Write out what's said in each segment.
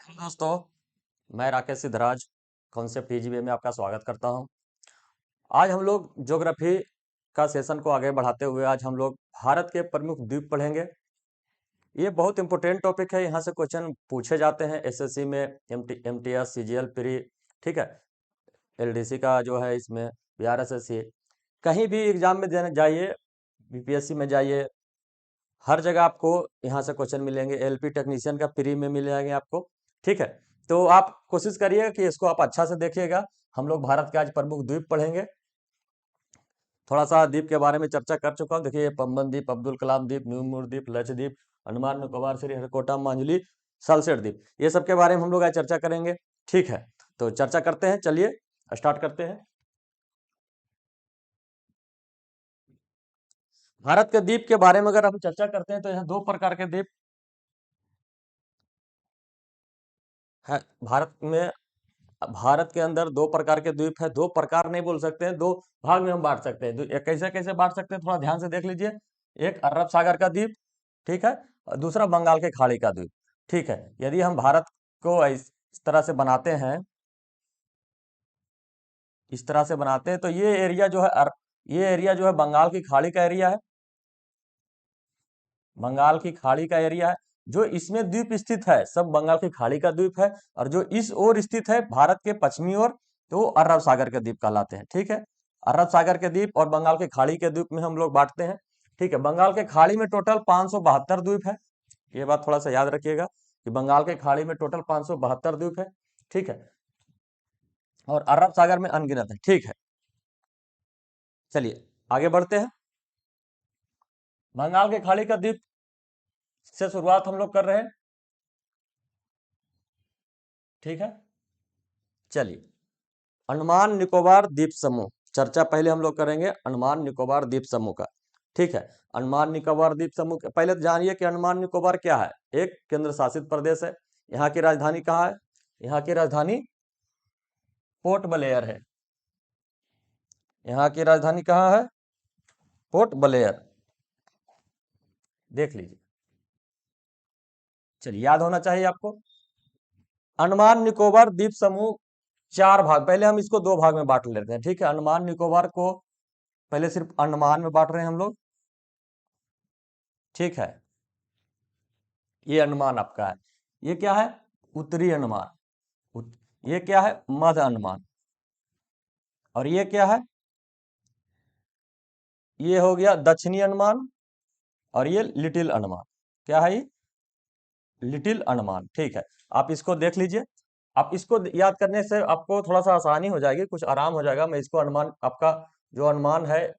दोस्तों, मैं राकेश सिद्धराज कॉन्सेप्ट ईजीबीए में आपका स्वागत करता हूं। आज हम लोग ज्योग्राफी का सेशन को आगे बढ़ाते हुए आज हम लोग भारत के प्रमुख द्वीप पढ़ेंगे। ये बहुत इंपॉर्टेंट टॉपिक है, यहाँ से क्वेश्चन पूछे जाते हैं एसएससी में, एमटीएस, सीजीएल प्री, ठीक है, एलडीसी का जो है इसमें, बीआरएसएससी, कहीं भी एग्जाम में देने जाइए, बीपीएससी में जाइए, हर जगह आपको यहाँ से क्वेश्चन मिलेंगे। एलपी टेक्नीशियन का प्री में मिल जाएंगे आपको, ठीक है। तो आप कोशिश करिएगा कि इसको आप अच्छा से देखिएगा। हम लोग भारत के आज प्रमुख द्वीप पढ़ेंगे। थोड़ा सा द्वीप के बारे में चर्चा कर चुका हूँ। देखिए, पंबन द्वीप, अब्दुल कलाम द्वीप, न्यूमूर द्वीप, लक्षद्वीप, अंडमान निकोबार, श्रीहरिकोटा, मांझली, सालसेट द्वीप, ये सब के बारे में हम लोग आज चर्चा करेंगे, ठीक है। तो चर्चा करते हैं, चलिए स्टार्ट करते हैं। भारत के द्वीप के बारे में अगर हम चर्चा करते हैं तो यहाँ दो प्रकार के द्वीप है भारत में। भारत के अंदर दो प्रकार के द्वीप है। दो प्रकार नहीं बोल सकते हैं, दो भाग में हम बांट सकते हैं। कैसे कैसे बांट सकते हैं, थोड़ा ध्यान से देख लीजिए। एक अरब सागर का द्वीप, ठीक है, और दूसरा बंगाल के खाड़ी का द्वीप, ठीक है। यदि हम भारत को इस तरह से बनाते हैं, इस तरह से बनाते हैं, तो ये एरिया जो है ये एरिया जो है बंगाल की खाड़ी का एरिया है, बंगाल की खाड़ी का एरिया है। जो इसमें द्वीप स्थित है सब बंगाल की खाड़ी का द्वीप है, और जो इस ओर स्थित है भारत के पश्चिमी ओर, तो वो अरब सागर के द्वीप कहलाते हैं, ठीक है। अरब सागर के द्वीप और बंगाल के खाड़ी के द्वीप में हम लोग बांटते हैं, ठीक है। बंगाल के खाड़ी में टोटल 572 द्वीप है। ये बात थोड़ा सा याद रखिएगा कि बंगाल के खाड़ी में टोटल 572 द्वीप है, ठीक है, और अरब सागर में अनगिनत है, ठीक है। चलिए आगे बढ़ते हैं। बंगाल के खाड़ी का द्वीप से शुरुआत हम लोग कर रहे हैं, ठीक है। चलिए, अंडमान निकोबार द्वीप समूह, चर्चा पहले हम लोग करेंगे अंडमान निकोबार द्वीप समूह का, ठीक है। अंडमान निकोबार द्वीप समूह पहले तो जानिए कि अंडमान निकोबार क्या है। एक केंद्र शासित प्रदेश है। यहाँ की राजधानी कहाँ है? यहाँ की राजधानी पोर्ट ब्लेयर है। यहाँ की राजधानी कहाँ है? पोर्ट ब्लेयर, देख लीजिए। चलिए, याद होना चाहिए आपको। अंडमान निकोबार द्वीप समूह चार भाग, पहले हम इसको दो भाग में बांट लेते हैं, ठीक है। अंडमान निकोबार को पहले सिर्फ अंडमान में बांट रहे हैं हम लोग, ठीक है। ये अंडमान आपका है। ये क्या है? उत्तरी अंडमान। ये क्या है? मध्य अंडमान। और ये क्या है? ये हो गया दक्षिणी अंडमान। और ये लिटिल अंडमान। क्या है ये? लिटिल अंडमान, ठीक है। आप इसको देख लीजिए। आप इसको याद करने से आपको थोड़ा सा आसानी हो जाएगी, कुछ आराम हो जाएगा। मैं इसको अनुमान, आपका जो अनुमान है,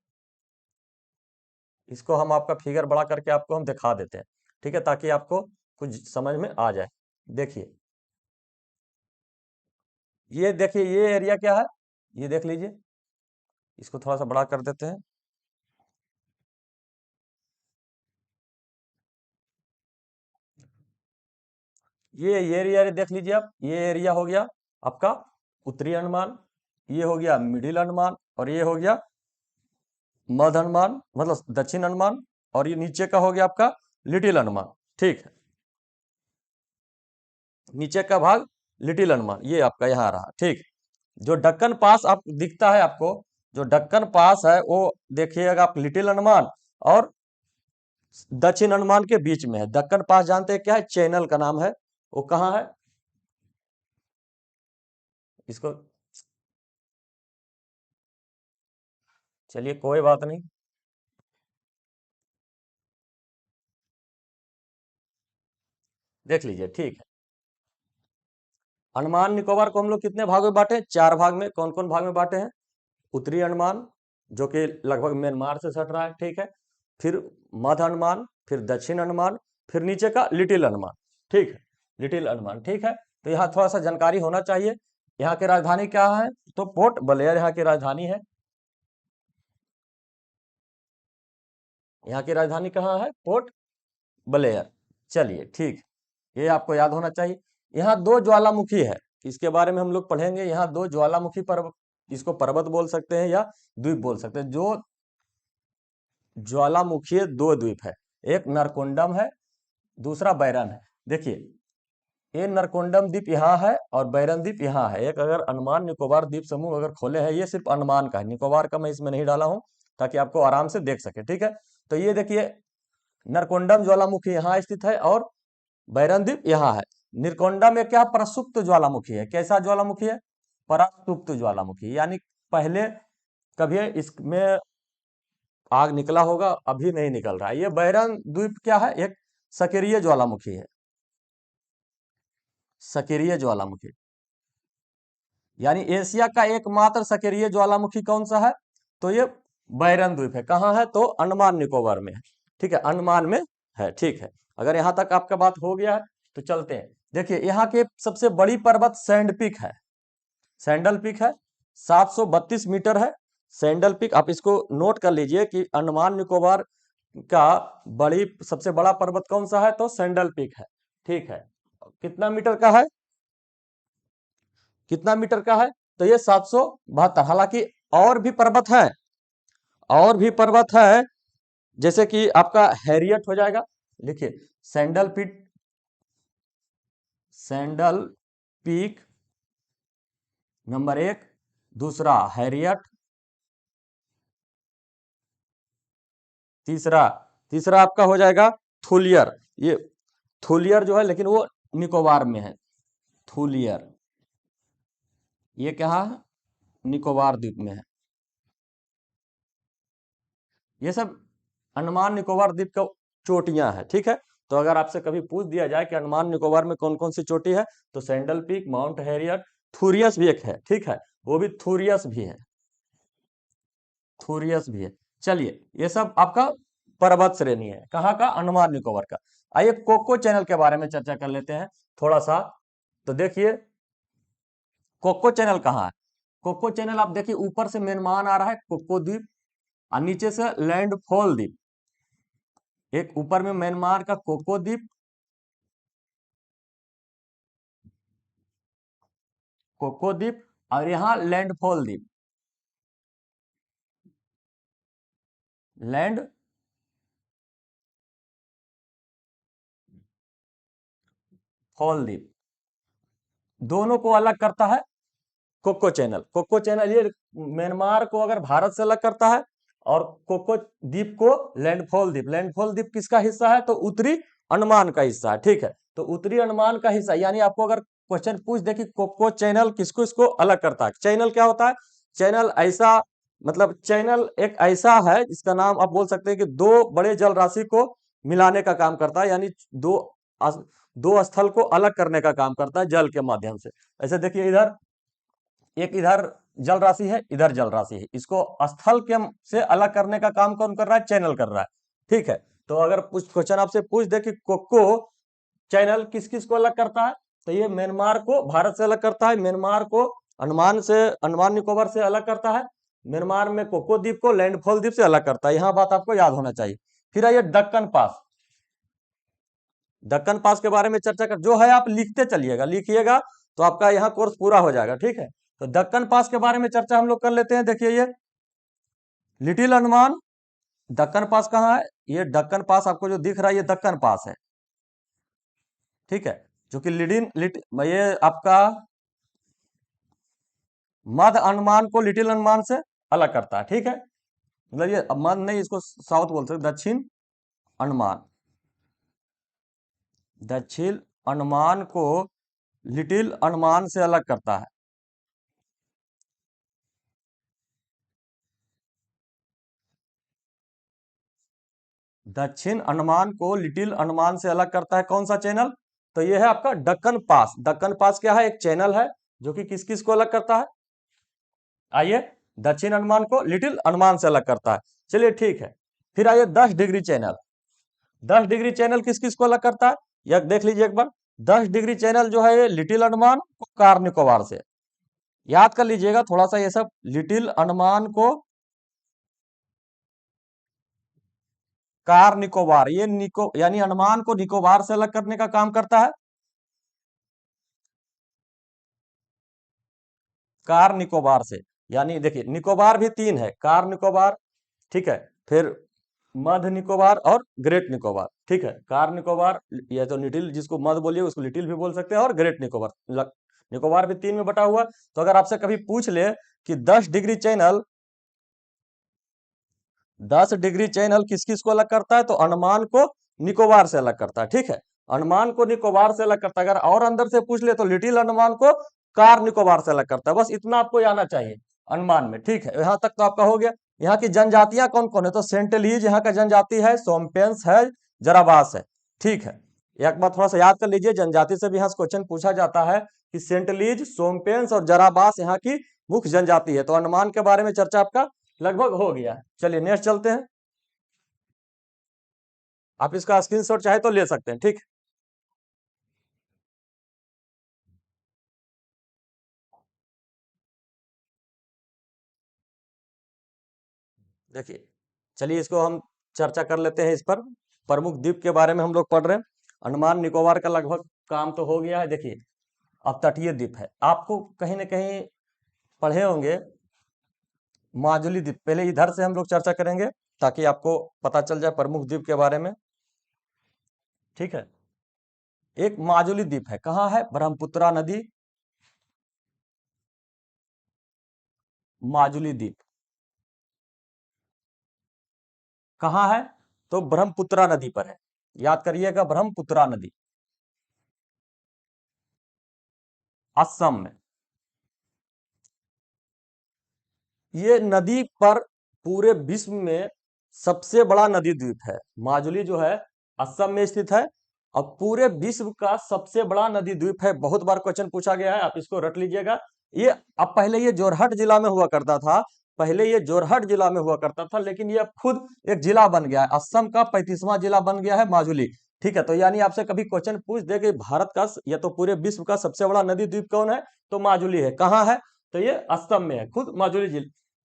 इसको हम आपका फिगर बड़ा करके आपको हम दिखा देते हैं, ठीक है, ताकि आपको कुछ समझ में आ जाए। देखिए, ये देखिए, ये एरिया क्या है, ये देख लीजिए। इसको थोड़ा सा बड़ा कर देते हैं। ये एरिया देख लीजिए आप। ये एरिया हो गया आपका उत्तरी अंडमान, ये हो गया मिडिल अंडमान, और ये हो गया मध्य अंडमान, मतलब दक्षिण अंडमान, और ये नीचे का हो गया आपका लिटिल अंडमान, ठीक है। नीचे का भाग लिटिल अंडमान, ये आपका यहाँ रहा, ठीक। जो दक्कन पास आप दिखता है आपको, जो दक्कन पास है वो देखिएगा आप लिटिल अंडमान और दक्षिण अंडमान के बीच में है। दक्कन पास जानते हैं क्या है? चैनल का नाम है। वो कहाँ है? इसको, चलिए कोई बात नहीं। देख लीजिए, ठीक है। अंडमान निकोबार को हम लोग कितने भागों में बांटे? चार भाग में। कौन कौन भाग में बांटे हैं? उत्तरी अंडमान, जो कि लगभग म्यांमार से सट रहा है, ठीक है। फिर मध्य अंडमान, फिर दक्षिण अंडमान, फिर नीचे का लिटिल अंडमान, ठीक है। लिटिल अंडमान, ठीक है। तो यहाँ थोड़ा सा जानकारी होना चाहिए। यहाँ की राजधानी क्या है? तो पोर्ट ब्लेयर यहाँ की राजधानी है। यहाँ की राजधानी कहाँ है? Port Blair. चलिए, ठीक, ये आपको याद होना चाहिए। यहाँ दो ज्वालामुखी है, इसके बारे में हम लोग पढ़ेंगे। यहाँ दो ज्वालामुखी पर्वत, इसको पर्वत बोल सकते हैं या द्वीप बोल सकते हैं। जो ज्वालामुखी दो द्वीप है, एक नरकुंडम है, दूसरा बैरन है। देखिए, ये नरकोंडम द्वीप यहाँ है और बैरन द्वीप यहाँ है। एक अगर अंडमान निकोबार द्वीप समूह अगर खोले हैं, ये सिर्फ अंडमान का है, निकोबार का मैं इसमें नहीं डाला हूं ताकि आपको आराम से देख सके। ठीक है, तो ये देखिए नरकोंडम ज्वालामुखी यहाँ स्थित है और बैरन द्वीप यहाँ है। निरकोंडा में क्या प्रसुप्त ज्वालामुखी है। कैसा ज्वालामुखी है? प्रसुप्त ज्वालामुखी, यानी पहले कभी इसमें आग निकला होगा, अभी नहीं निकल रहा है। ये बैरन द्वीप क्या है? एक सक्रिय ज्वालामुखी है, सक्रिय ज्वालामुखी। यानी एशिया का एकमात्र सक्रिय ज्वालामुखी कौन सा है? तो ये बैरन द्वीप है। कहाँ है? तो अंडमान निकोबार में है। ठीक है, अंडमान में है। ठीक है, अगर यहां तक आपका बात हो गया है तो चलते हैं। देखिए यहाँ के सबसे बड़ी पर्वत सैंड पीक है, सैंडल पीक है, 732 मीटर है सैंडल पीक। आप इसको नोट कर लीजिए कि अंडमान निकोबार का सबसे बड़ा पर्वत कौन सा है? तो सैंडल पीक है। ठीक है, कितना मीटर का है? कितना मीटर का है? तो ये 772। हालांकि और भी पर्वत है, और भी पर्वत है, जैसे कि आपका हैरियट हो जाएगा। लिखिए सैंडल पीक नंबर 1, दूसरा हैरियट, तीसरा तीसरा आपका हो जाएगा थूलियर। ये थूलियर जो है, लेकिन वो निकोबार में है। थूलियर ये क्या है? निकोबार द्वीप में है। ये सब अंडमान निकोबार द्वीप का चोटियां हैं। ठीक है, तो अगर आपसे कभी पूछ दिया जाए कि अंडमान निकोबार में कौन कौन सी चोटी है, तो सैंडल पीक, माउंट हैरियट, थूरियस भी एक है। ठीक है, वो भी थूरियस भी है, थूरियस भी है। चलिए, ये सब आपका पर्वत श्रेणी है। कहाँ का? अंडमान निकोबार का। आइए कोको चैनल के बारे में चर्चा कर लेते हैं थोड़ा सा। तो देखिए कोको चैनल कहाँ है? कोको चैनल आप देखिए ऊपर से म्यांमार आ रहा है कोको द्वीप, और नीचे से लैंडफॉल द्वीप। एक ऊपर में म्यांमार का कोको द्वीप, कोको द्वीप, और यहाँ लैंडफॉल द्वीप, लैंड फॉल द्वीप। दोनों को अलग करता है कोको चैनल। कोको चैनल ये म्यांमार को अगर भारत से अलग करता है, और कोको द्वीप को लैंडफॉल द्वीप। लैंडफॉल द्वीप किसका हिस्सा है? तो उत्तरी अंडमान का हिस्सा है। ठीक है, तो उत्तरी अंडमान का हिस्सा, यानी आपको अगर क्वेश्चन पूछ दे कि कोको चैनल किसको इसको अलग करता है। चैनल क्या होता है? चैनल ऐसा, मतलब चैनल एक ऐसा है जिसका नाम आप बोल सकते हैं कि दो बड़े जल राशि को मिलाने का काम करता है, यानी दो दो स्थल को अलग करने का काम करता है जल के माध्यम से। ऐसे देखिए इधर एक, इधर जल राशि है, इधर जल राशि है, इसको स्थल के से अलग करने का काम कौन कर रहा है? चैनल कर रहा है। ठीक है, तो अगर कुछ क्वेश्चन आपसे पूछ दे कि कोको चैनल किस किस को अलग करता है, तो ये म्यांमार को भारत से अलग करता है, म्यांमार को अंडमान निकोबार से अलग करता है, म्यांमार में कोको द्वीप को लैंडफॉल द्वीप से अलग करता है। यहां बात आपको याद होना चाहिए। फिर आइए दक्कन पास। दक्कन पास के बारे में चर्चा कर, जो है आप लिखते चलिएगा, लिखिएगा तो आपका यहाँ कोर्स पूरा हो जाएगा। ठीक है, तो दक्कन पास के बारे में चर्चा हम लोग कर लेते हैं। देखिए ये लिटिल अंडमान, दक्कन पास कहाँ है? ये दक्कन पास आपको जो दिख रहा है, ये दक्कन पास है। ठीक है, जो कि ये आपका मध्य अंडमान को लिटिल अंडमान से अलग करता है। ठीक है, मतलब ये मध्य नहीं, इसको साउथ बोल सकते, दक्षिण अंडमान। दक्षिण अंडमान को लिटिल अंडमान से अलग करता है। दक्षिण अंडमान को लिटिल अंडमान से अलग करता है कौन सा चैनल? तो ये है आपका दक्कन पास। दक्कन पास क्या है? एक चैनल है जो कि किस किस को अलग करता है? आइए, दक्षिण अंडमान को लिटिल अंडमान से अलग करता है। चलिए ठीक है, फिर आइए 10 डिग्री चैनल। 10 डिग्री चैनल किस किस को अलग करता है? यह देख लीजिए एक बार। 10 डिग्री चैनल जो है ये लिटिल अंडमान को कार निकोबार से, याद कर लीजिएगा थोड़ा सा ये सब। लिटिल अंडमान को कार निकोबार, ये यानी अंडमान को निकोबार से अलग करने का काम करता है। कार निकोबार से, यानी देखिए निकोबार भी 3 है, कार निकोबार, ठीक है, फिर मध्य निकोबार और ग्रेट निकोबार। ठीक है, कार निकोबार, या तो लिटिल, जिसको मध्य बोलिए उसको लिटिल भी बोल सकते हैं, और ग्रेट निकोबार। निकोबार भी 3 में बटा हुआ। तो अगर आपसे कभी पूछ ले कि 10 डिग्री चैनल किस किस को अलग करता है, तो अंडमान को निकोबार से अलग करता है। ठीक है, अंडमान को निकोबार से अलग करता है। अगर और अंदर से पूछ ले तो लिटिल अंडमान को कार निकोबार से अलग करता है। बस इतना आपको आना चाहिए अंडमान में। ठीक है, यहाँ तक तो आपका हो गया। यहाँ की जनजातियां कौन कौन है, तो सेंटलीज यहाँ का जनजाति है, सोमपेंस है, जराबास है। ठीक है, एक बात थोड़ा सा याद कर लीजिए, जनजाति से भी यहाँ क्वेश्चन पूछा जाता है कि सेंटलीज, सोमपेंस और जराबास यहाँ की मुख्य जनजाति है। तो अंडमान के बारे में चर्चा आपका लगभग हो गया। चलिए नेक्स्ट चलते हैं। आप इसका स्क्रीनशॉट चाहे तो ले सकते हैं। ठीक, देखिए, चलिए इसको हम चर्चा कर लेते हैं। इस पर प्रमुख द्वीप के बारे में हम लोग पढ़ रहे हैं। अंडमान निकोबार का लगभग काम तो हो गया है। देखिए, अब तटीय द्वीप है, आपको कहीं ना कहीं पढ़े होंगे माजुली द्वीप। पहले इधर से हम लोग चर्चा करेंगे ताकि आपको पता चल जाए प्रमुख द्वीप के बारे में। ठीक है, एक माजुली द्वीप है, कहाँ है, ब्रह्मपुत्रा नदी, माजुली द्वीप कहाँ है, तो ब्रह्मपुत्रा नदी पर है। याद करिएगा, ब्रह्मपुत्रा नदी, असम में। ये नदी पर पूरे विश्व में सबसे बड़ा नदी द्वीप है। माजुली जो है असम में स्थित है, और पूरे विश्व का सबसे बड़ा नदी द्वीप है। बहुत बार क्वेश्चन पूछा गया है, आप इसको रट लीजिएगा। ये अब पहले ये जोरहट जिला में हुआ करता था, पहले ये जोरहट जिला में हुआ करता था, लेकिन ये खुद एक जिला बन गया है। असम का 35वां जिला बन गया है माजुली। ठीक है, तो यानी आपसे कभी क्वेश्चन पूछ दे कि भारत का या तो पूरे विश्व का सबसे बड़ा नदी द्वीप कौन है, तो माजुली है। कहाँ है, तो ये असम में है, खुद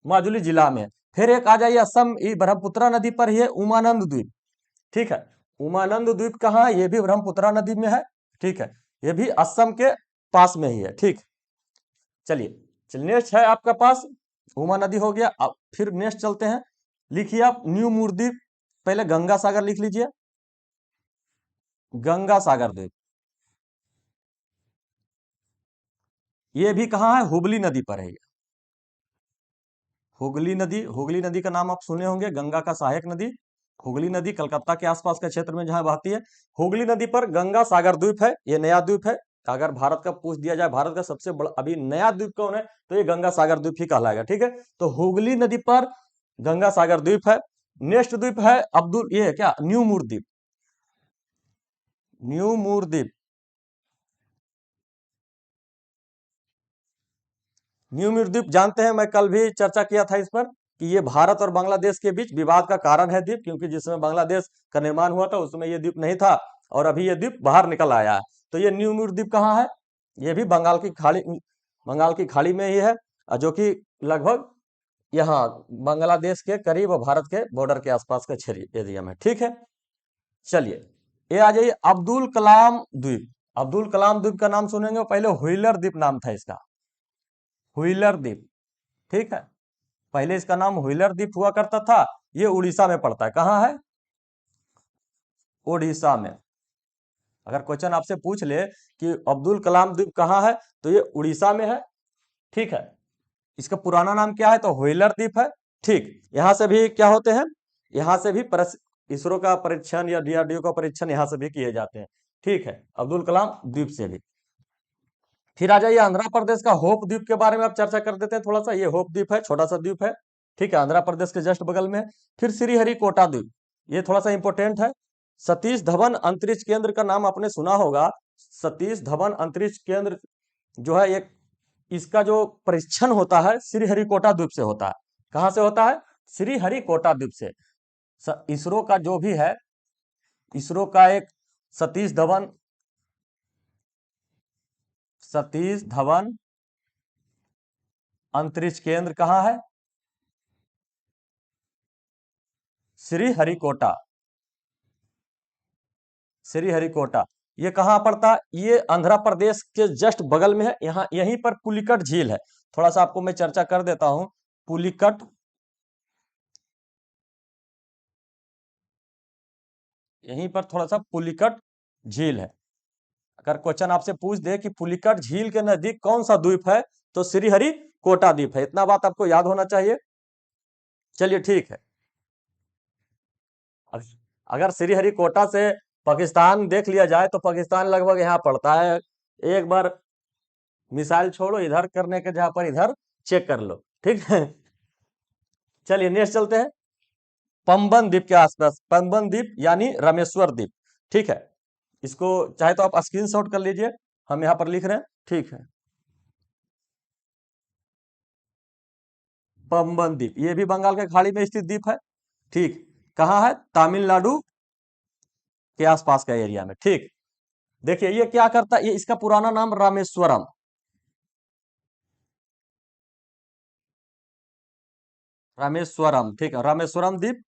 माजुली जिला में। फिर एक आ जाइए असम, ब्रह्मपुत्रा नदी पर ही है उमानंद द्वीप। ठीक है, उमानंद द्वीप कहाँ है, ये भी ब्रह्मपुत्रा नदी में है। ठीक है, ये भी असम के पास में ही है। ठीक, चलिए नेक्स्ट है आपका पास, उमा नदी हो गया। अब फिर नेक्स्ट चलते हैं। लिखिए आप न्यू मूर द्वीप, पहले गंगा सागर लिख लीजिए, गंगा सागर द्वीप। ये भी कहाँ है, हुगली नदी पर है। हुगली नदी का नाम आप सुने होंगे, गंगा का सहायक नदी। हुगली नदी कलकत्ता के आसपास के क्षेत्र में जहां बहती है। हुगली नदी पर गंगा सागर द्वीप है, ये नया द्वीप है। अगर भारत का पूछ दिया जाए भारत का सबसे बड़ा अभी नया द्वीप कौन है, तो ये गंगा सागर द्वीप ही कहलाएगा। ठीक है, तो हुगली नदी पर गंगा सागर द्वीप है। नेक्स्ट द्वीप है अब्दुल, ये है क्या, न्यू मूर द्वीप। न्यू मूर द्वीप, न्यू मूर द्वीप जानते हैं, मैं कल भी चर्चा किया था इस पर कि ये भारत और बांग्लादेश के बीच विवाद का कारण है द्वीप, क्योंकि जिस समय बांग्लादेश का निर्माण हुआ था उस समय ये द्वीप नहीं था, और अभी ये द्वीप बाहर निकल आया है। तो ये न्यू मूर द्वीप कहाँ है, ये भी बंगाल की खाड़ी में ही है, जो कि लगभग यहाँ बांग्लादेश के करीब और भारत के बॉर्डर के आसपास का क्षेत्र एरिया में। ठीक है, चलिए ये आ जाइए अब्दुल कलाम द्वीप। अब्दुल कलाम द्वीप का नाम सुनेंगे, पहले व्हीलर द्वीप नाम था इसका, व्हीलर द्वीप। ठीक है, पहले इसका नाम व्हीलर द्वीप हुआ करता था। ये उड़ीसा में पड़ता है, कहाँ है, उड़ीसा में। अगर क्वेश्चन आपसे पूछ ले कि अब्दुल कलाम द्वीप कहाँ है, तो ये उड़ीसा में है। ठीक है, इसका पुराना नाम क्या है, तो व्हीलर द्वीप है। ठीक, यहां से भी क्या होते हैं, यहां से भी इसरो का परीक्षण या डीआरडीओ का परीक्षण यहां से भी किए जाते हैं। ठीक है, अब्दुल कलाम द्वीप से भी। फिर आ जाइए आंध्र प्रदेश का होप द्वीप के बारे में आप चर्चा कर देते हैं थोड़ा सा। ये होप द्वीप है, छोटा सा द्वीप है। ठीक है, आंध्र प्रदेश के जस्ट बगल में। फिर श्रीहरिकोटा द्वीप, ये थोड़ा सा इंपॉर्टेंट है। सतीश धवन अंतरिक्ष केंद्र का नाम आपने सुना होगा। सतीश धवन अंतरिक्ष केंद्र जो है, एक इसका जो परीक्षण होता है श्रीहरिकोटा द्वीप से होता है। कहां से होता है, श्रीहरिकोटा द्वीप से। इसरो का जो भी है, इसरो का एक सतीश धवन अंतरिक्ष केंद्र कहाँ है, श्रीहरिकोटा। श्रीहरिकोटा ये कहाँ पड़ता है, ये आंध्र प्रदेश के जस्ट बगल में है। यहाँ यहीं पर पुलिकट झील है। थोड़ा सा आपको मैं चर्चा कर देता हूं। पुलिकट यहीं पर थोड़ा सा पुलिकट झील है। अगर क्वेश्चन आपसे पूछ दे कि पुलिकट झील के नजदीक कौन सा द्वीप है, तो श्रीहरिकोटा द्वीप है। इतना बात आपको याद होना चाहिए। चलिए ठीक है। अगर श्रीहरिकोटा से पाकिस्तान देख लिया जाए तो पाकिस्तान लगभग यहाँ पड़ता है। एक बार मिसाइल छोड़ो इधर करने के जहां पर इधर चेक कर लो, ठीक है। चलिए नेक्स्ट चलते हैं। पंबन द्वीप के आसपास, पंबन द्वीप यानी रामेश्वर द्वीप, ठीक है। इसको चाहे तो आप स्क्रीनशॉट कर लीजिए, हम यहाँ पर लिख रहे हैं, ठीक है। पंबन द्वीप ये भी बंगाल के खाड़ी में स्थित द्वीप है, ठीक। कहाँ है? तमिलनाडु के आसपास का एरिया में, ठीक। देखिए ये क्या करता है, ये इसका पुराना नाम रामेश्वरम, रामेश्वरम, ठीक है, रामेश्वरम द्वीप।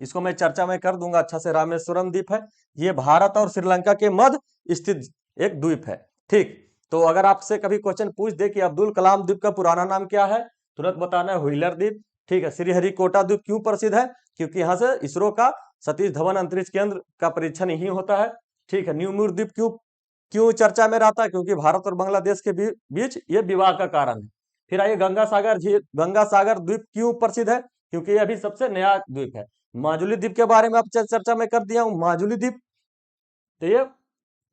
इसको मैं चर्चा में कर दूंगा अच्छा से। रामेश्वरम द्वीप है, ये भारत और श्रीलंका के मध्य स्थित एक द्वीप है, ठीक। तो अगर आपसे कभी क्वेश्चन पूछ दे कि अब्दुल कलाम द्वीप का पुराना नाम क्या है, तुरंत बताना है व्हीलर द्वीप, ठीक है। श्रीहरिकोटा द्वीप क्यों प्रसिद्ध है? क्योंकि यहाँ से इसरो का सतीश धवन अंतरिक्ष केंद्र का परीक्षण यही होता है, ठीक है। न्यूमूर द्वीप क्यों क्यों चर्चा में रहता है? क्योंकि भारत और बांग्लादेश के बीच ये विवाद का कारण है। फिर आइए गंगा सागर झील, गंगा सागर द्वीप क्यों प्रसिद्ध है? क्योंकि ये अभी सबसे नया द्वीप है। माजुली द्वीप के बारे में आप चर्चा में कर दिया हूं। माजुली द्वीप तो ये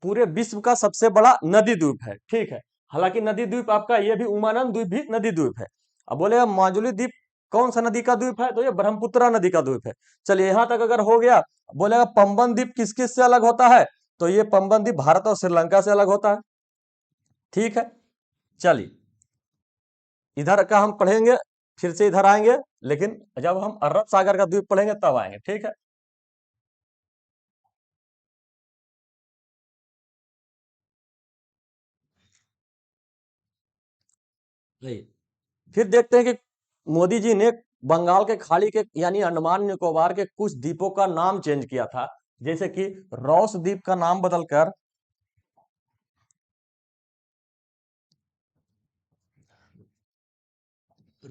पूरे विश्व का सबसे बड़ा नदी द्वीप है, ठीक है। हालांकि नदी द्वीप आपका ये भी उमानंद द्वीप भी नदी द्वीप है। अब बोलेगा माजुली द्वीप कौन सा नदी का द्वीप है, तो ये ब्रह्मपुत्र नदी का द्वीप है। चलिए यहां तक अगर हो गया। बोलेगा पंबन द्वीप किस किस से अलग होता है, तो ये पंबन द्वीप भारत और श्रीलंका से अलग होता है, ठीक है। चलिए इधर का हम पढ़ेंगे, फिर से इधर आएंगे, लेकिन जब हम अरब सागर का द्वीप पढ़ेंगे तब आएंगे, ठीक है। जी। फिर देखते हैं कि मोदी जी ने बंगाल के खाड़ी के यानी अंडमान निकोबार के कुछ द्वीपों का नाम चेंज किया था। जैसे कि रॉस द्वीप का नाम बदलकर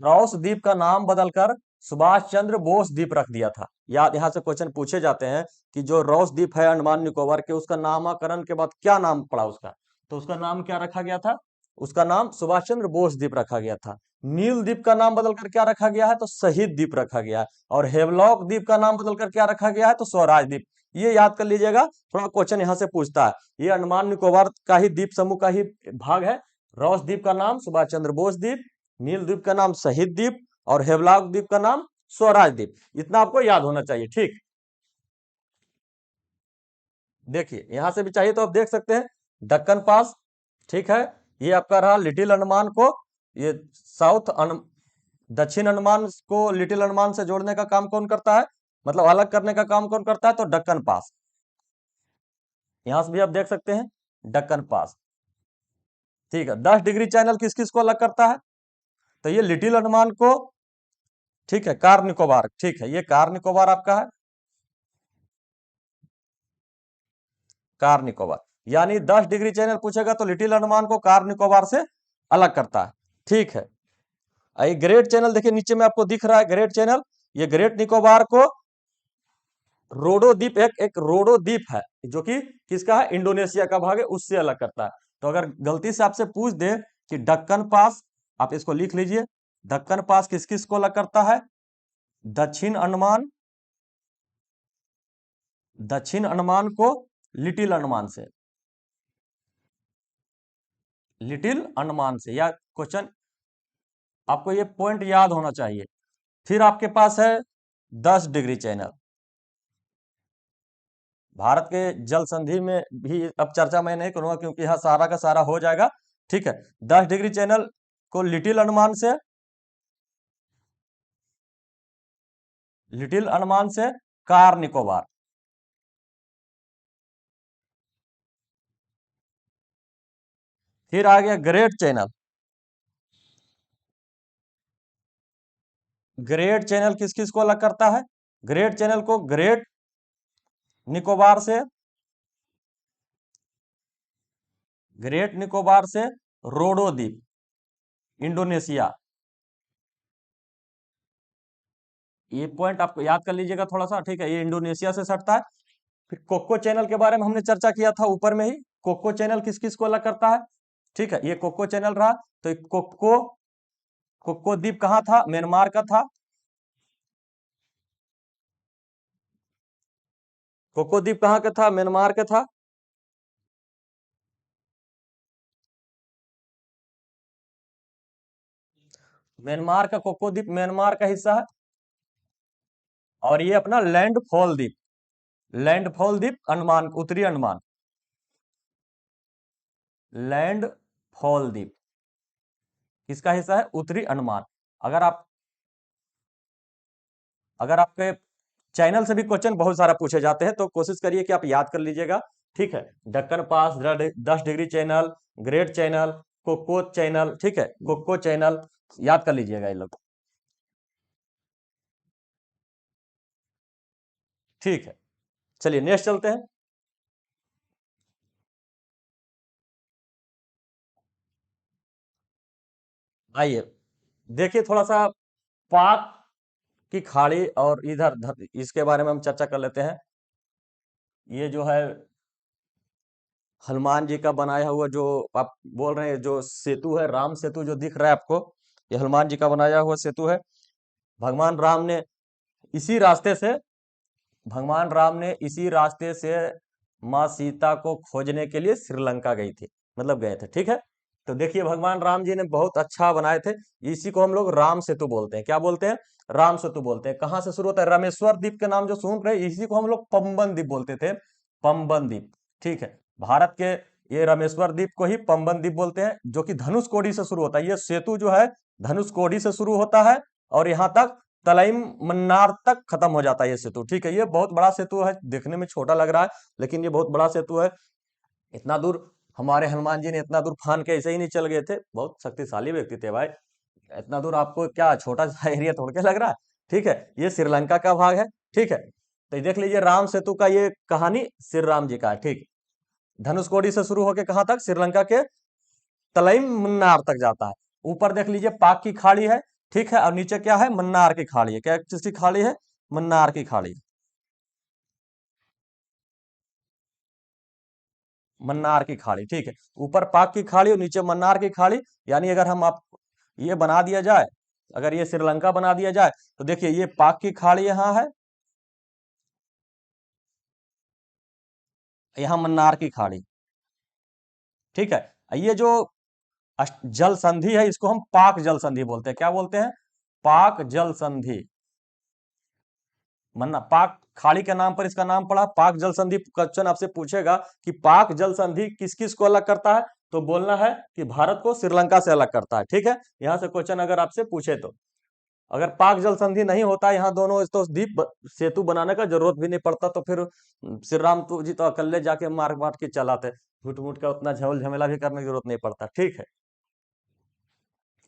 रॉस द्वीप का नाम बदलकर सुभाष चंद्र बोस द्वीप रख दिया था। याद यहाँ से क्वेश्चन पूछे जाते हैं कि जो रॉस द्वीप है अंडमान निकोबार के, उसका नामकरण के बाद क्या नाम पड़ा उसका, तो उसका नाम क्या रखा गया था? उसका नाम सुभाष चंद्र बोस द्वीप रखा गया था। नील द्वीप का नाम बदलकर क्या रखा गया है, तो शहीद द्वीप रखा गया है। और हेवलॉक द्वीप का नाम बदलकर क्या रखा गया है, तो स्वराज द्वीप। ये याद कर लीजिएगा, थोड़ा क्वेश्चन यहाँ से पूछता है। ये अंडमान निकोबार का ही द्वीप समूह का ही भाग है। रॉस द्वीप का नाम सुभाष चंद्र बोस द्वीप, नील द्वीप का नाम शहीद द्वीप, और हेवलॉक द्वीप का नाम स्वराज द्वीप। इतना आपको याद होना चाहिए, ठीक। देखिए यहां से भी चाहिए तो आप देख सकते हैं, दक्कन पास, ठीक है। ये आपका रहा लिटिल अंडमान को, ये साउथ दक्षिण अंडमान को लिटिल अंडमान से जोड़ने का काम कौन करता है, मतलब अलग करने का काम कौन करता है, तो दक्कन पास। यहां से भी आप देख सकते हैं दक्कन पास, ठीक है। 10 डिग्री चैनल किस किस को अलग करता है, तो ये लिटिल अंडमान को, ठीक है, कार निकोबार, ठीक है, ये कार निकोबार आपका है, कार निकोबार। यानी 10 डिग्री चैनल पूछेगा तो लिटिल अंडमान को कार निकोबार से अलग करता है, ठीक है। ये ग्रेट चैनल देखिए नीचे में आपको दिख रहा है, ग्रेट चैनल, ये ग्रेट निकोबार को रोडो द्वीप, एक रोडो द्वीप है जो कि किसका है, इंडोनेशिया का भाग है, उससे अलग करता है। तो अगर गलती से आपसे पूछ दे कि दक्कन पास, आप इसको लिख लीजिए। दक्कन पास किस किस को अलग करता है, दक्षिण अंडमान, दक्षिण अंडमान को लिटिल अंडमान से, लिटिल अंडमान से। या क्वेश्चन आपको ये पॉइंट याद होना चाहिए। फिर आपके पास है 10 डिग्री चैनल। भारत के जल संधि में भी अब चर्चा मैं नहीं करूंगा क्योंकि यहाँ सारा का सारा हो जाएगा, ठीक है। 10 डिग्री चैनल को लिटिल अंडमान से, लिटिल अंडमान से कार निकोबार, फिर आ गया ग्रेट चैनल। ग्रेट चैनल किस किस को अलग करता है, ग्रेट चैनल को ग्रेट निकोबार से, ग्रेट निकोबार से रोडो द्वीप, इंडोनेशिया। ये पॉइंट आपको याद कर लीजिएगा थोड़ा सा, ठीक है। ये इंडोनेशिया से सटता है। फिर कोको चैनल के बारे में हमने चर्चा किया था ऊपर में ही। कोको चैनल किस किस को अलग करता है? ठीक है, ये कोको चैनल रहा। तो ये कोको कोको द्वीप कहाँ था? म्यांमार का था। कोको द्वीप कहाँ का था? म्यांमार का था। म्यांमार का कोको द्वीप म्यांमार का हिस्सा है। और ये अपना लैंडफॉल द्वीप, लैंडफॉल द्वीप अंडमान, उत्तरी अंडमान, लैंडफॉल द्वीप किसका हिस्सा है? उत्तरी अंडमान। अगर आप अगर आपके चैनल से भी क्वेश्चन बहुत सारा पूछे जाते हैं तो कोशिश करिए कि आप याद कर लीजिएगा। ठीक है, Duncan pass, 10 degree channel, great channel, Coco channel, ठीक है, कोको चैनल, याद कर लीजिएगा ये लोग। ठीक है, चलिए नेक्स्ट चलते हैं। आइए देखिए थोड़ा सा पाक की खाड़ी और इधर इसके बारे में हम चर्चा कर लेते हैं। ये जो है हनुमान जी का बनाया हुआ, जो आप बोल रहे हैं जो सेतु है, राम सेतु जो दिख रहा है आपको, ये हनुमान जी का बनाया हुआ सेतु है। भगवान राम ने इसी रास्ते से भगवान राम ने इसी रास्ते से माँ सीता को खोजने के लिए श्रीलंका गई थी, मतलब गए थे। ठीक है, तो देखिए भगवान राम जी ने बहुत अच्छा बनाए थे। इसी को हम लोग राम सेतु बोलते हैं। क्या बोलते हैं? राम सेतु बोलते हैं। कहाँ से शुरू होता है? रामेश्वर द्वीप के नाम जो सुन रहे हैं, इसी को हम लोग पंबन द्वीप बोलते थे, पंबन द्वीप। ठीक है, भारत के ये रामेश्वर द्वीप को ही पंबन द्वीप बोलते हैं, जो कि धनुषकोडी से शुरू होता है। ये सेतु जो है धनुषकोडी से शुरू होता है और यहाँ तक तलाइम मन्नार तक खत्म हो जाता है ये सेतु। ठीक है, ये बहुत बड़ा सेतु है, देखने में छोटा लग रहा है लेकिन ये बहुत बड़ा सेतु है। इतना दूर हमारे हनुमान जी ने इतना दूर फान के ऐसे ही नहीं चल गए थे, बहुत शक्तिशाली व्यक्ति थे भाई। इतना दूर आपको क्या छोटा सा एरिया तोड़ के लग रहा है? ठीक है, ये श्रीलंका का भाग है। ठीक है, तो देख लीजिए राम सेतु का ये कहानी श्री राम जी का है। ठीक, धनुषकोडी से शुरू होकर कहाँ तक? श्रीलंका के तलई मन्नार तक जाता है। ऊपर देख लीजिए पाक की खाड़ी है। ठीक है, और नीचे क्या है? मन्नार की खाड़ी है। क्या चीज की खाड़ी है? मन्नार की खाड़ी, मन्नार की खाड़ी। ठीक है, ऊपर पाक की खाड़ी और नीचे मन्नार की खाड़ी। यानी अगर हम आप ये बना दिया जाए, अगर ये श्रीलंका बना दिया जाए, तो देखिए ये पाक की खाड़ी यहाँ है, यहाँ मन्नार की खाड़ी। ठीक है, ये जो जल संधि है इसको हम पाक जल संधि बोलते हैं। क्या बोलते हैं? पाक जल संधि। मन्ना पाक खाड़ी के नाम पर इसका नाम पड़ा पाक जल संधि। क्वेश्चन आपसे पूछेगा कि पाक जल संधि किस किस को अलग करता है, तो बोलना है कि भारत को श्रीलंका से अलग करता है। ठीक है, यहां से क्वेश्चन अगर आपसे पूछे तो अगर पाक जल संधि नहीं होता यहाँ दोनों, तो द्वीप सेतु बनाने का जरूरत भी नहीं पड़ता। तो फिर श्री राम तो जी तो अकेले जाके मार मार के चलाते, झूठ मूठ का उतना झवल झमेला भी करने की जरूरत नहीं पड़ता। ठीक है,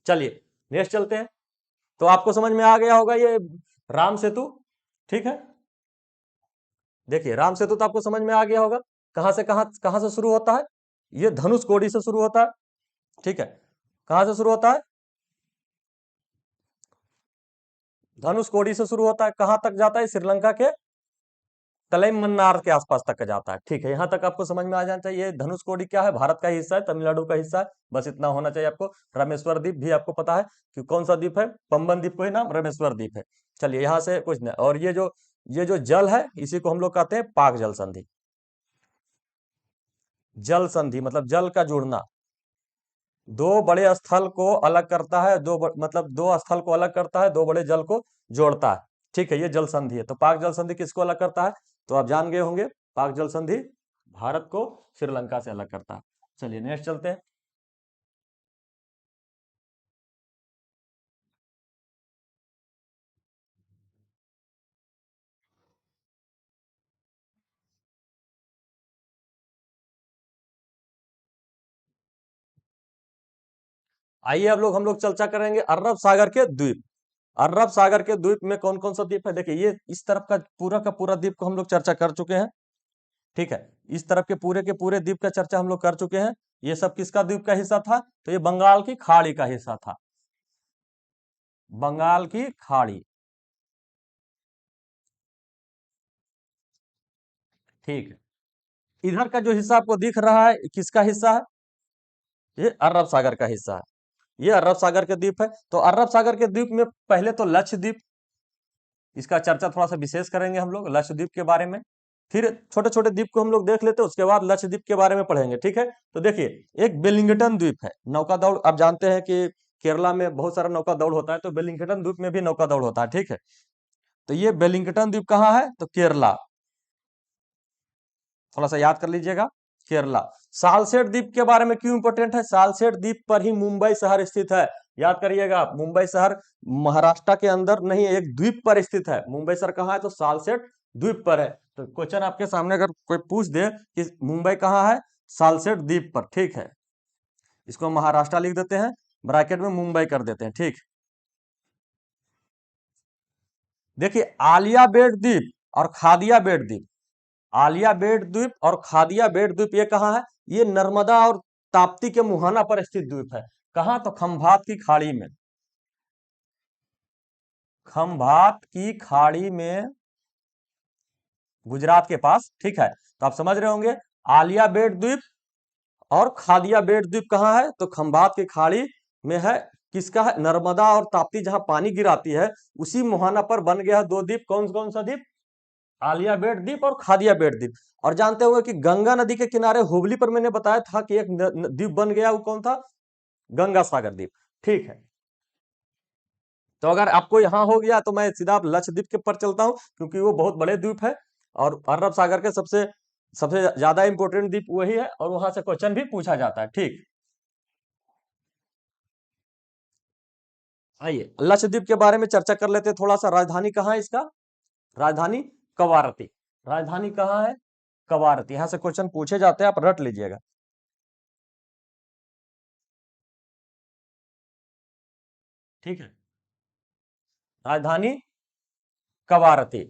चलिए नेक्स्ट चलते हैं। तो आपको समझ में आ गया होगा ये राम सेतु। ठीक है, देखिए राम सेतु तो आपको समझ में आ गया होगा। कहां से शुरू होता है? ये धनुष कोडी से शुरू होता है। ठीक है, कहां से शुरू होता है? धनुष कोडी से शुरू होता है। कहां तक जाता है? श्रीलंका के तलई मन्नार के आसपास तक का जाता है। ठीक है, यहां तक आपको समझ में आ जाना चाहिए। धनुष कोडी क्या है? भारत का हिस्सा है, तमिलनाडु का हिस्सा है। बस इतना होना चाहिए आपको। रामेश्वर द्वीप भी आपको पता है कि कौन सा द्वीप है? पंबन द्वीप को ही नाम रामेश्वर द्वीप है। चलिए यहां से कुछ नहीं। और ये जो जल है इसी को हम लोग कहते हैं पाक जल संधि। जल संधि मतलब जल का जुड़ना। दो बड़े स्थल को अलग करता है, मतलब दो स्थल को अलग करता है, दो बड़े जल को जोड़ता है। ठीक है, ये जल संधि है। तो पाक जल संधि किसको अलग करता है? तो आप जान गए होंगे, पाक जल संधि भारत को श्रीलंका से अलग करता है। चलिए नेक्स्ट चलते हैं। आइए अब हम लोग चर्चा करेंगे अरब सागर के द्वीप। अरब सागर के द्वीप में कौन कौन सा द्वीप है? देखिए ये इस तरफ का पूरा द्वीप को हम लोग चर्चा कर चुके हैं। ठीक है, इस तरफ के पूरे द्वीप का चर्चा हम लोग कर चुके हैं। ये सब किसका द्वीप का हिस्सा था? तो ये बंगाल की खाड़ी का हिस्सा था, बंगाल की खाड़ी। ठीक है। इधर का जो हिस्सा आपको दिख रहा है किसका हिस्सा है? ये अरब सागर का हिस्सा है। ये अरब सागर के द्वीप है। तो अरब सागर के द्वीप में पहले तो लक्षद्वीप, इसका चर्चा थोड़ा सा विशेष करेंगे हम लोग लक्षद्वीप के बारे में। फिर छोटे छोटे द्वीप को हम लोग देख लेते हैं, उसके बाद लक्षद्वीप के बारे में पढ़ेंगे। ठीक है। तो देखिए एक वेलिंगटन द्वीप है, नौका दौड़ आप जानते हैं कि केरला में बहुत सारा नौका दौड़ होता है, तो वेलिंगटन द्वीप में भी नौका दौड़ होता है। ठीक है। तो ये वेलिंगटन द्वीप कहाँ है? तो केरला, थोड़ा सा याद कर लीजिएगा, केरला। सालसेट द्वीप के बारे में क्यों इंपोर्टेंट है? सालसेट द्वीप पर ही मुंबई शहर स्थित है। याद करिएगा, मुंबई शहर महाराष्ट्र के अंदर नहीं, एक द्वीप पर स्थित है। मुंबई शहर कहाँ है? तो सालसेट द्वीप पर है। तो क्वेश्चन आपके सामने अगर कोई पूछ दे कि मुंबई कहाँ है? सालसेट द्वीप पर। ठीक है, इसको महाराष्ट्र लिख देते हैं, ब्रैकेट में मुंबई कर देते हैं। ठीक, देखिए आलिया बेट द्वीप और खादिया बेट द्वीप, आलिया बेट द्वीप और खादिया बेट द्वीप ये कहाँ है? ये नर्मदा और ताप्ती के मुहाना पर स्थित द्वीप है। कहाँ? तो खंभात की खाड़ी में, खंभात की खाड़ी में, गुजरात के पास। ठीक है। तो आप समझ रहे होंगे आलिया बेट द्वीप और खादिया बेट द्वीप कहाँ है? तो खंभात की खाड़ी में है। किसका है? नर्मदा और ताप्ती जहां पानी गिराती है उसी मुहाना पर बन गया दो द्वीप। कौन कौन सा द्वीप? आलिया बेट द्वीप और खादिया बेट द्वीप। और जानते होंगे कि गंगा नदी के किनारे हुबली पर मैंने बताया था कि एक द्वीप बन गया, वो कौन था? गंगा सागर द्वीप। ठीक है। तो अगर आपको यहां हो गया तो मैं सीधा लक्षद्वीप के पर चलता हूं, क्योंकि वो बहुत बड़े द्वीप है और अरब सागर के सबसे सबसे ज्यादा इंपोर्टेंट द्वीप वही है, और वहां से क्वेश्चन भी पूछा जाता है। ठीक, आइए लक्षद्वीप के बारे में चर्चा कर लेते हैं थोड़ा सा। राजधानी कहाँ है इसका? राजधानी कवारती। राजधानी कहाँ है? कवारती। यहां से क्वेश्चन पूछे जाते हैं, आप रट लीजिएगा। ठीक है, राजधानी कवारती।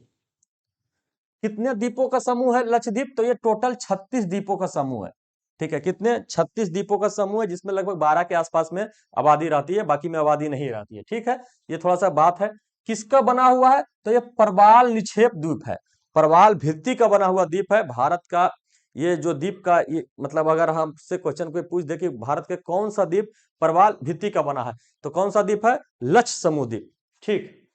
कितने द्वीपों का समूह है लक्षद्वीप? तो ये टोटल 36 द्वीपों का समूह है। ठीक है, कितने? 36 द्वीपों का समूह है, जिसमें लगभग 12 के आसपास में आबादी रहती है, बाकी में आबादी नहीं रहती है। ठीक है, ये थोड़ा सा बात है। किसका बना हुआ है? तो ये परवाल निक्षेप द्वीप है, परवाल भित्ति का बना हुआ द्वीप है भारत का। ये जो द्वीप का ये मतलब अगर हमसे क्वेश्चन कोई पूछ दे कि भारत के कौन सा द्वीप परवाल भित्ति का बना है, तो कौन सा द्वीप है? लक्ष समूह द्वीप। ठीक,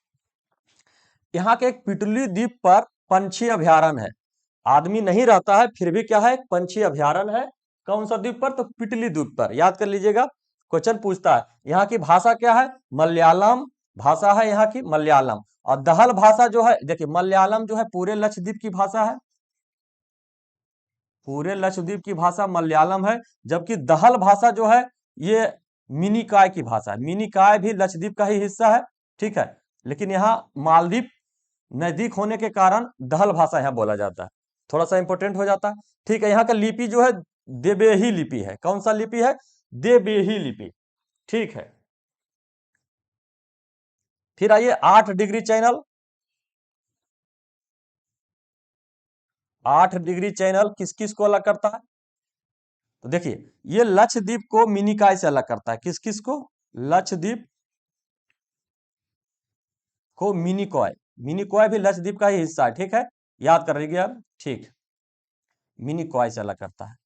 यहाँ के एक पिटुली द्वीप पर पंछी अभयारण्य है। आदमी नहीं रहता है, फिर भी क्या है? पंछी अभयारण्य है। कौन सा द्वीप पर? तो पिटली द्वीप पर। याद कर लीजिएगा, क्वेश्चन पूछता है। यहाँ की भाषा क्या है? मलयालम भाषा है यहाँ की, मलयालम। और दहल भाषा जो है, देखिए मलयालम जो है पूरे लक्षद्वीप की भाषा है, पूरे लक्षद्वीप की भाषा मलयालम है। जबकि दहल भाषा जो है ये मिनिकॉय की भाषा है। मिनिकॉय भी लक्षद्वीप का ही हिस्सा है। ठीक है, लेकिन यहाँ मालदीव नजदीक होने के कारण दहल भाषा यहाँ बोला जाता है, थोड़ा सा इंपोर्टेंट हो जाता है। ठीक है, यहाँ का लिपि जो है देबेही लिपि है। कौन सा लिपि है? देबेही लिपि। ठीक है, फिर आइए 8 डिग्री चैनल। 8 डिग्री चैनल किस किस को अलग करता है? तो देखिए ये लक्षद्वीप को मिनिकॉय से अलग करता है। किस किस को? लक्षद्वीप को मिनिकॉय, मिनिकॉय भी लक्षद्वीप का ही हिस्सा है। ठीक है, याद कर लीजिए आप। ठीक, मिनिकॉय से अलग करता है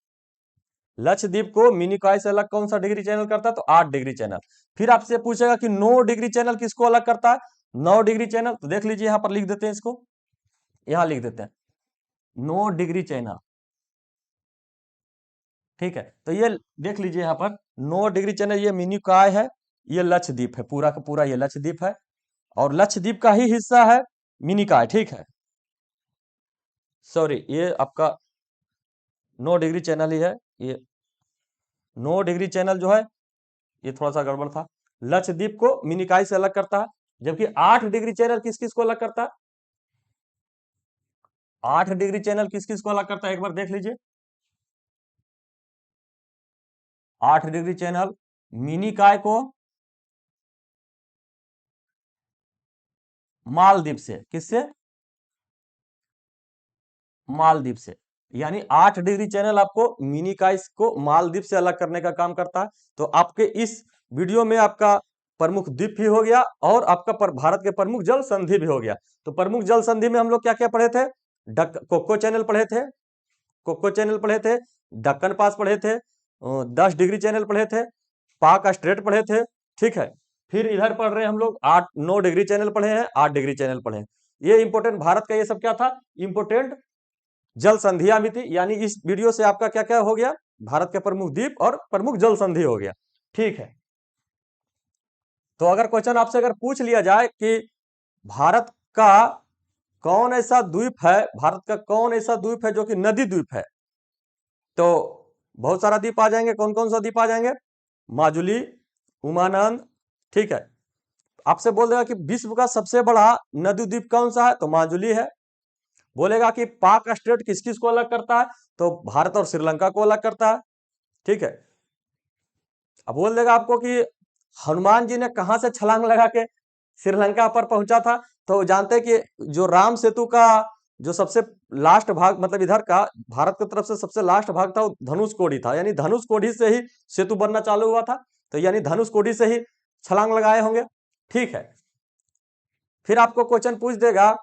लक्षद्वीप को। मिनिकॉय से अलग कौन सा डिग्री चैनल करता है? तो 8 डिग्री चैनल। फिर आपसे पूछेगा कि 9 डिग्री चैनल किसको अलग करता है? 9 डिग्री चैनल, तो देख लीजिए यहां पर लिख देते हैं इसको, यहां लिख देते हैं 9 डिग्री चैनल। ठीक है, तो ये देख लीजिए यहां पर 9 डिग्री चैनल, ये मिनिकॉय है, ये लक्षद्वीप है, पूरा का पूरा ये लक्षद्वीप है, और लक्षद्वीप का ही हिस्सा है मिनिकॉय। ठीक है, सॉरी ये आपका 9 डिग्री चैनल ही है। ये 9 डिग्री चैनल जो है ये थोड़ा सा गड़बड़ था, लक्षद्वीप को मिनिकॉय से अलग करता है। जबकि 8 डिग्री चैनल किस किस को अलग करता है? 8 डिग्री चैनल किस किस को अलग करता है? एक बार देख लीजिए। 8 डिग्री चैनल मिनिकॉय को मालदीव से, किससे? मालदीव से। यानी 8 डिग्री चैनल आपको मिनिकॉय को मालदीव से अलग करने का काम करता है। तो आपके इस वीडियो में आपका प्रमुख द्वीप भी हो गया और आपका भारत के प्रमुख जल संधि भी हो गया। तो प्रमुख जल संधि में हम लोग क्या क्या पढ़े थे? कोको चैनल पढ़े थे, कोको चैनल पढ़े थे, दक्कन पास पढ़े थे, 10 डिग्री चैनल पढ़े थे, पाक स्ट्रेट पढ़े थे, ठीक है। फिर इधर पढ़ रहे हैं हम लोग 9 डिग्री चैनल पढ़े हैं, 8 डिग्री चैनल पढ़े हैं। ये इंपोर्टेंट भारत का ये सब क्या था, इंपोर्टेंट जल संधियां भी थी। यानी इस वीडियो से आपका क्या क्या हो गया, भारत के प्रमुख द्वीप और प्रमुख जल संधि हो गया, ठीक है। तो अगर क्वेश्चन आपसे अगर पूछ लिया जाए कि भारत का कौन ऐसा द्वीप है, भारत का कौन ऐसा द्वीप है जो कि नदी द्वीप है, तो बहुत सारा द्वीप आ जाएंगे। कौन कौन सा द्वीप आ जाएंगे, माजुली, उमानंद, ठीक है। आपसे बोल देगा कि विश्व का सबसे बड़ा नदी द्वीप कौन सा है, तो माजुली है। बोलेगा कि पाक स्टेट किस किस को अलग करता है, तो भारत और श्रीलंका को अलग करता है, ठीक है। अब बोल देगा आपको कि हनुमान जी ने कहां से छलांग लगा के श्रीलंका पर पहुंचा था, तो जानते हैं कि जो राम सेतु का जो सबसे लास्ट भाग, मतलब इधर का भारत की तरफ से सबसे लास्ट भाग था, वो धनुषकोडी था। यानी धनुषकोडी से ही सेतु बनना चालू हुआ था, तो यानी धनुषकोडी से ही छलांग लगाए होंगे, ठीक है। फिर आपको क्वेश्चन पूछ देगा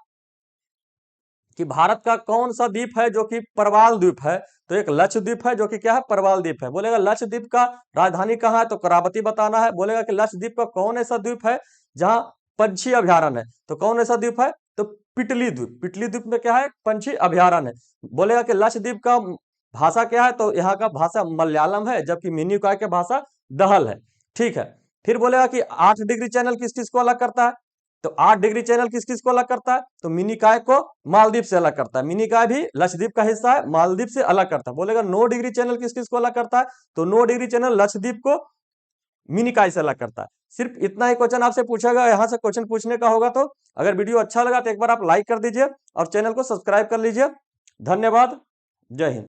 कि भारत का कौन सा द्वीप है जो कि परवाल द्वीप है, तो एक लक्षद्वीप है जो कि क्या है, परवाल द्वीप है। बोलेगा लक्षद्वीप का राजधानी कहाँ है, तो करावती बताना है। बोलेगा कि लक्षद्वीप का कौन ऐसा द्वीप है जहां पंछी अभ्यारण्य है, तो कौन ऐसा द्वीप है, तो पिटली द्वीप। पिटली द्वीप में क्या है, पंछी अभ्यारण्य है। बोलेगा कि लक्षद्वीप का भाषा क्या है, तो यहाँ का भाषा मलयालम है, जबकि मिनिकॉय की भाषा दहल है, ठीक है। फिर बोलेगा कि 8 डिग्री चैनल किस किस को अलग करता है, तो 8 डिग्री चैनल किस किस को अलग करता है, तो मिनिकॉय को मालदीव से अलग करता है। मिनिकॉय भी लक्षद्वीप का हिस्सा है, मालदीव से अलग करता है। बोलेगा 9 डिग्री चैनल किस किस को अलग करता है, तो 9 डिग्री चैनल लक्षद्वीप को मिनिकॉय से अलग करता है। सिर्फ इतना ही क्वेश्चन आपसे पूछेगा, यहां से क्वेश्चन पूछने का होगा। तो अगर वीडियो अच्छा लगा तो एक बार आप लाइक कर दीजिए और चैनल को सब्सक्राइब कर लीजिए। धन्यवाद, जय हिंद।